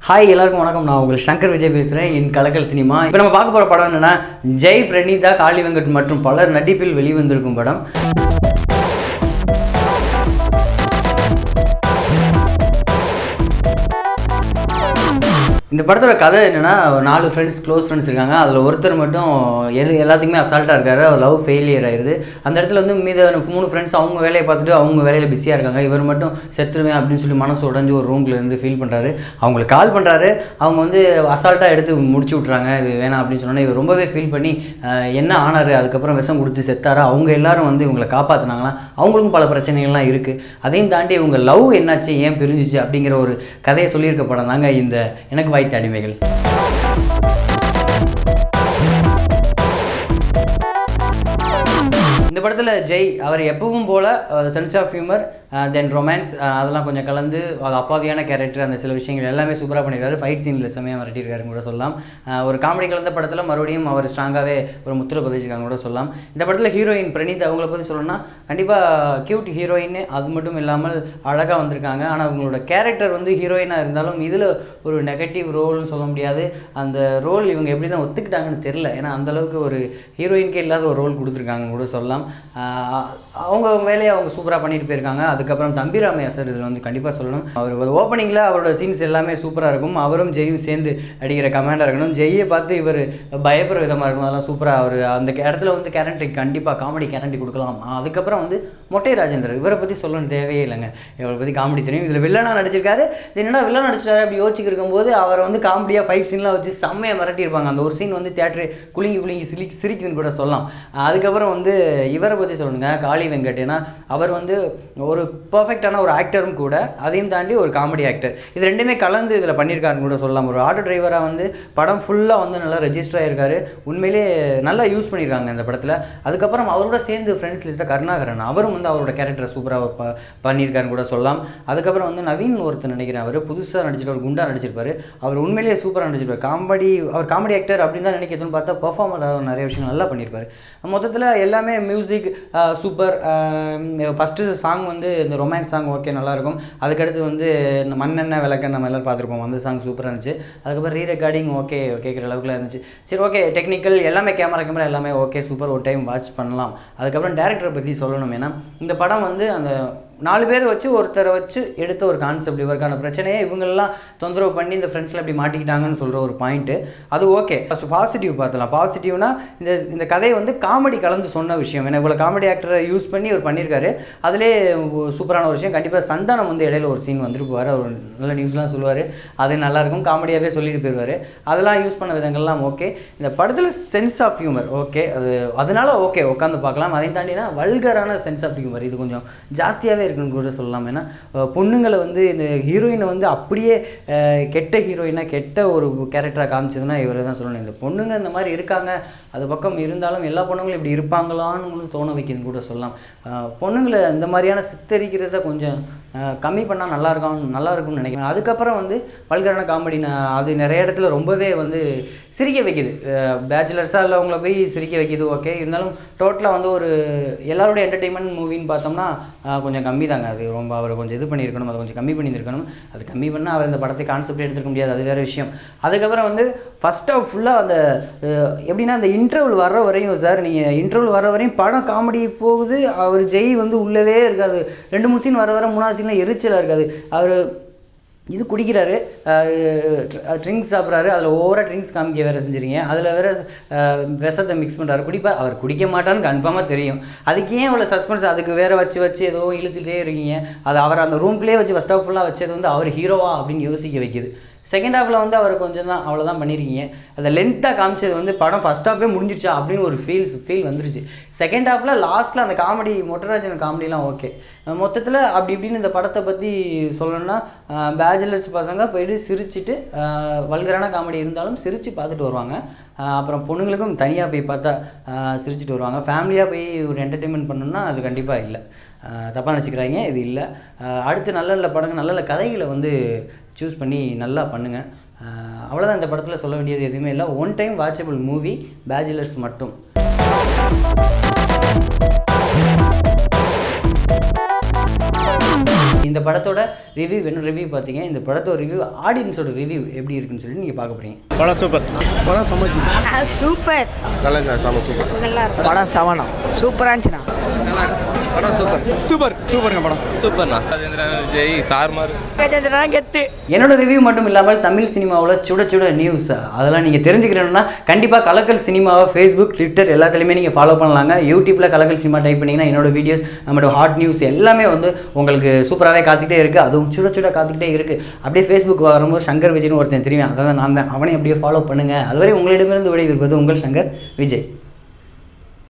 Hi எல்லாருக்கும் வணக்கம். நான் உங்கள் சங்கர் விஜய் பேசுகிறேன். என் கலக்கல் சினிமா. இப்போ நம்ம பார்க்க போகிற படம் என்னென்னா ஜெய், பிரணீதா, காளி வெங்கட் மற்றும் பலர் நடிப்பில் வெளிவந்திருக்கும் படம். இந்த படத்தோட கதை என்னென்னா, 4 ஃப்ரெண்ட்ஸ், க்ளோஸ் ஃப்ரெண்ட்ஸ் இருக்காங்க. அதில் ஒருத்தர் மட்டும் எல்லாத்துக்குமே அசால்ட்டாக இருக்காரு. அவர் லவ் ஃபெயிலியர் ஆயிடுது. அந்த இடத்துல வந்து மீத 3 ஃப்ரெண்ட்ஸ் அவங்க வேலையை பார்த்துட்டு அவங்க வேலையில் பிஸியாக இருக்காங்க. இவர் மட்டும் செத்துருவேன் அப்படின்னு சொல்லி மனசு உடஞ்சி ஒரு ரூமில் இருந்து ஃபீல் பண்ணுறாரு. அவங்களுக்கு கால் பண்ணுறாரு. அவங்க வந்து அசால்ட்டாக எடுத்து முடிச்சு விட்றாங்க. இது வேணாம் அப்படின்னு சொன்னோன்னே இவர் ரொம்பவே ஃபீல் பண்ணி என்ன ஆனார், அதுக்கப்புறம் விஷம் குடிச்சு செத்தாரா, அவங்க எல்லாரும் வந்து இவங்களை காப்பாற்றினாங்களா, அவங்களுக்கும் பல பிரச்சனைகள்லாம் இருக்குது. அதையும் தாண்டி இவங்க லவ் என்னாச்சு, ஏன் பிரிஞ்சிச்சு அப்படிங்கிற ஒரு கதையை சொல்லியிருக்க படம் தாங்க இந்த எனக்கு வாய்த்த அடிமைகள். இந்த படத்தில் ஜெய் அவர் எப்பவும் போல் sense of humour, then romance அதெல்லாம் கொஞ்சம் கலந்து, அது அப்பாவியான கேரக்டர், அந்த சில விஷயங்கள் எல்லாமே சூப்பராக பண்ணியிருக்காரு. ஃபைட் சீனில் செம்மையாக மிரட்டியிருக்காருன்னு கூட சொல்லலாம். ஒரு காமெடி கலந்த படத்தில் மறுபடியும் அவர் ஸ்ட்ராங்காகவே ஒரு முத்திரை பதிச்சிருக்காங்க கூட சொல்லலாம். இந்த படத்தில் ஹீரோயின் பிரணீத் அவங்கள பற்றி சொல்லணும்னா கண்டிப்பாக க்யூட் ஹீரோயின், அது மட்டும் இல்லாமல் அழகாக வந்திருக்காங்க. ஆனால் அவங்களோட கேரக்டர் வந்து ஹீரோயினாக இருந்தாலும் இதில் ஒரு நெகட்டிவ் ரோல்னு சொல்ல முடியாது. அந்த ரோல் இவங்க எப்படி தான் ஒத்துக்கிட்டாங்கன்னு தெரில. ஏன்னா அந்தளவுக்கு ஒரு ஹீரோயின்கே இல்லாத ஒரு ரோல் கொடுத்துருக்காங்கன்னு கூட சொல்லலாம். அவங்க வேலையை அவங்க சூப்பராக பண்ணிட்டு போயிருக்காங்க. அதுக்கப்புறம் தம்பிராமையா சார் இதில் வந்து கண்டிப்பாக சொல்லணும். அவர் ஓப்பனிங்கில் அவரோட சீன்ஸ் எல்லாமே சூப்பராக இருக்கும். அவரும் ஜெயும் சேர்ந்து அடிக்கிற கமெண்டாக இருக்கணும். ஜெய்யை பார்த்து இவர் பயப்படுற விதமாக இருக்கும். அதெல்லாம் சூப்பராக அவர் அந்த இடத்துல வந்து கேரண்டி கண்டிப்பாக காமெடி கேரண்டி கொடுக்கலாம். அதுக்கப்புறம் வந்து மொட்டை ராஜேந்திரன், இவரை பற்றி சொல்லணும் தேவையே இல்லைங்க. இவரை பற்றி காமெடி தெரியும். இதில் வில்லனாக நடிச்சிருக்காரு. என்னடா வில்லன் நடிச்சிட்டாரு அப்படி யோசிச்சுட்டு இருக்கும்போது அவரை வந்து காமெடியாக ஃபைட் சீன்லாம் வச்சு செம்மையாக மிரட்டியிருப்பாங்க. அந்த ஒரு சீன் வந்து தேட்டரு குலுங்கி சிரிக்குதுன்னு கூட சொல்லலாம். அதுக்கப்புறம் வந்து இவரை பற்றி சொல்லணுங்க, காளி வெங்கட். ஏன்னா அவர் வந்து ஒரு பர்ஃபெக்டான ஒரு ஆக்டரும் கூட, அதையும் தாண்டி ஒரு காமெடி ஆக்டர். இது ரெண்டுமே கலந்து இதில் பண்ணியிருக்காருன்னு கூட சொல்லலாம். ஒரு ஆட்டோ டிரைவராக வந்து படம் ஃபுல்லாக வந்து நல்லா ரெஜிஸ்டர் ஆகிருக்காரு. உண்மையிலே நல்லா யூஸ் பண்ணியிருக்காங்க இந்த படத்தில். அதுக்கப்புறம் அவரோட சேர்ந்து ஃப்ரெண்ட்ஸ் லிஸ்ட்டாக கருணாகரன், அவரும் வந்து அவரோட கேரக்டரை சூப்பராக பண்ணியிருக்காருன்னு கூட சொல்லலாம். அதுக்கப்புறம் வந்து நவீன் ஒருத்தர் நினைக்கிறேன், அவர் புதுசாக நடிச்சிட்டு ஒரு குண்டா நடிச்சிருப்பார். அவர் உண்மையிலேயே சூப்பராக நடிச்சிருப்பார். அவர் காமெடி ஆக்டர் அப்படின்னு தான் நினைக்கிறதுன்னு பார்த்தா பெர்ஃபார்மர் நிறைய விஷயங்கள் நல்லா பண்ணியிருப்பார். மொத்தத்தில் எல்லாமே மியூசிக் சூப்பர். ஃபஸ்ட்டு சாங் வந்து இந்த ரொமான்ஸ் சாங் ஓகே நல்லாயிருக்கும். அதுக்கடுத்து வந்து இந்த மண்ணெண்ணெய் விளக்கெண்ணெய் நம்ம எல்லோரும் பார்த்துருப்போம், அந்த சாங் சூப்பராக இருந்துச்சு. அதுக்கப்புறம் ரெக்கார்டிங் ஓகே கேட்குற அளவுக்குலாம் இருந்துச்சு. சரி ஓகே, டெக்னிக்கல் எல்லாமே கேமரா எல்லாமே ஓகே சூப்பர், ஒரு டைம் வாட்ச் பண்ணலாம். அதுக்கப்புறம் டேரக்டரை பற்றி சொல்லணும். ஏன்னா இந்த படம் வந்து அந்த 4 பேர் வச்சு ஒருத்தரை வச்சு எடுத்த ஒரு கான்செப்ட். இவருக்கான பிரச்சனையே இவங்களெல்லாம் தொந்தரவு பண்ணி இந்த ஃப்ரெண்ட்ஸில் இப்படி மாட்டிக்கிட்டாங்கன்னு சொல்கிற ஒரு பாயிண்ட்டு, அது ஓகே. ஃபஸ்ட்டு பாசிட்டிவ் பார்த்தலாம். பாசிட்டிவ்னா இந்த கதையை வந்து காமெடி கலந்து சொன்ன விஷயம். ஏன்னா இவ்வளோ காமெடி ஆக்டரை யூஸ் பண்ணி அவர் பண்ணியிருக்காரு. அதிலே சூப்பரான ஒரு விஷயம். கண்டிப்பாக சந்தானம் வந்து இடையில ஒரு சீன் வந்துட்டு போவார். அவர் நல்ல நியூஸ்லாம் சொல்லுவார். அது நல்லாயிருக்கும், காமெடியாகவே சொல்லிட்டு போயிடுவார். அதெல்லாம் யூஸ் பண்ண விதங்கள்லாம் ஓகே. இந்த படத்தில் சென்ஸ் ஆஃப் ஹியூமர் ஓகே, அதனால ஓகே உட்காந்து பார்க்கலாம். அதையும் தாண்டினா வல்கரான சென்ஸ் ஆஃப் ஹியூமர் இது கொஞ்சம் ஜாஸ்தியாகவே இருக்குன்னு கூட சொல்லலாம். ஏன்னா பொண்ணுங்களை வந்து இந்த ஹீரோயினை வந்து அப்படியே கெட்ட ஹீரோயினாக கெட்ட ஒரு கேரக்டராக காமிச்சதுன்னா இவரை தான் சொல்லணும். இந்த பொண்ணுங்க இந்த மாதிரி இருக்காங்க, அது பக்கம் இருந்தாலும் எல்லா பொண்ணுங்களும் இப்படி இருப்பாங்களான்னு தோண வைக்கிறதுன்னு கூட சொல்லலாம். பொண்ணுங்களை இந்த மாதிரியான சித்தரிக்கிறத கொஞ்சம் கம்மி பண்ணால் நல்லாயிருக்கும்னு நினைக்கிறேன். அதுக்கப்புறம் வந்து வல்கரான காமெடி அது நிறைய இடத்துல ரொம்பவே வந்து சிரிக்க வைக்கிது. பேச்சுலர்ஸாக இல்லை அவங்கள போய் சிரிக்க வைக்கிது ஓகே. இருந்தாலும் டோட்டலாக வந்து ஒரு எல்லாரோட என்டர்டெயின்மெண்ட் மூவின்னு பார்த்தோம்னா கொஞ்சம் கம்மி தாங்க. அது ரொம்ப அவர் கொஞ்சம் இது பண்ணியிருக்கணும், அதை கொஞ்சம் கம்மி பண்ணியிருக்கணும். அது கம்மி பண்ணால் அவர் இந்த படத்தை கான்செப்ட் எடுத்துக்க முடியாது, அது வேறு விஷயம். அதுக்கப்புறம் வந்து ஃபஸ்ட் ஆஃப் ஃபுல்லாக அந்த எப்படின்னா அந்த இன்டர்வல் வர்ற வரையும் சார், நீங்கள் இன்டர்வல் வர வரையும் படம் காமெடி போகுது. அவர் ஜெய் வந்து உள்ளவே இருக்காது. 2-3 சீன் வர 3ஆவது சீனில் எரிச்சலாக இருக்காது. அவர் இது குடிக்கிறாரு, ட்ரிங்க்ஸ் சாப்பிட்றாரு, அதில் ஓவராக ட்ரிங்க்ஸ் காமிக்க வேறு செஞ்சுருங்க. அதில் வேறு விஷத்தை மிக்ஸ் பண்ணுறாரு. குடிப்பார், அவர் குடிக்க மாட்டான்னு கன்ஃபார்மாக தெரியும். அதுக்கு ஏன் அவ்வளோ சஸ்பென்ஸ், அதுக்கு வேறு வச்சு ஏதோ இழுத்துகிட்டே இருக்கீங்க. அது அவர் அந்த ரூம்குள்ளேயே வச்சு ஃபஸ்ட் ஆஃப் ஃபுல்லாக வச்சது வந்து அவர் ஹீரோவா அப்படின்னு யோசிக்க வைக்கிது. செகண்ட் ஹாஃபில் வந்து அவர் கொஞ்சம் தான் அவ்வளோதான் பண்ணியிருக்கீங்க. அதை லென்த்தாக காமிச்சது வந்து படம் ஃபஸ்ட் ஹாஃபே முடிஞ்சிடுச்சா அப்படின்னு ஒரு ஃபீல் வந்துருச்சு. செகண்ட் ஹாஃபில் லாஸ்ட்டில் அந்த காமெடி மொட்டராஜன் காமெடிலாம் ஓகே. மொத்தத்தில் அப்படி இப்படின்னு இந்த படத்தை பற்றி சொல்லணும்னா பேச்சுலர்ஸ் பசங்க போய்ட்டு சிரிச்சுட்டு வல்கரான காமெடி இருந்தாலும் சிரித்து பார்த்துட்டு வருவாங்க. அப்புறம் பொண்ணுங்களுக்கும் தனியாக போய் பார்த்தா சிரிச்சுட்டு வருவாங்க. ஃபேமிலியாக போய் ஒரு என்டர்டெயின்மெண்ட் பண்ணணும்னா அது கண்டிப்பாக இல்லை. தப்பாக நினச்சிக்கிறாங்க, இது இல்லை. அடுத்து நல்ல நல்ல படங்கள் நல்ல நல்ல கதைகளை வந்து சூஸ் பண்ணி நல்லா பண்ணுங்கள். அவ்வளோதான் இந்த படத்தில் சொல்ல வேண்டியது எதுவுமே இல்லை. One time watchable movie, bachelors மட்டும். இந்த படத்தோட ரிவ்யூ என்ன ரிவ்யூ பார்த்தீங்க, இந்த படத்தோட ரிவ்யூ ஆடியன்ஸோட ரிவ்யூ எப்படி இருக்குன்னு சொல்லி நீங்கள் பார்க்க போகிறீங்க. படம் சூப்பர், படம் சமைச்சு சூப்பர், நல்லா சூப்பர், நல்லா இருக்கும் படம் சவனம் சூப்பராக இருந்துச்சுண்ணா. நல்லா இருக்கு படம் சூப்பர் சூப்பர் சூப்பருங்க படம் சூப்பர்ண்ணா. ராஜேந்திரன் விஜய் சார்மார் கெத்து. என்னோட ரிவ்யூ மட்டும் இல்லாமல் தமிழ் சினிமாவில் சுட சுட நியூஸ் அதெல்லாம் நீங்கள் தெரிஞ்சுக்கிறேன்னா கண்டிப்பாக கலக்கல் சினிமாவை ஃபேஸ்புக், ட்விட்டர் எல்லாத்துலேயுமே நீங்கள் ஃபாலோ பண்ணலாங்க. யூடியூப்பில் கலக்கல் சினிமா டைப் பண்ணிங்கன்னா என்னோட வீடியோஸ், நம்மளோட ஹாட் நியூஸ் எல்லாமே வந்து உங்களுக்கு சூப்பராகவே காத்துக்கிட்டே இருக்குது. அதுவும் சுட சுட காத்துக்கிட்டே இருக்குது. அப்படியே ஃபேஸ்புக் வரும்போது சங்கர் விஜய்னு ஒருத்தன் தெரியும், அதான் நான் தான். அவனை அப்படியே ஃபாலோ பண்ணுங்கள். அதுவரை உங்களிடமிருந்து விடைபெறுவது உங்கள் சங்கர் விஜய்.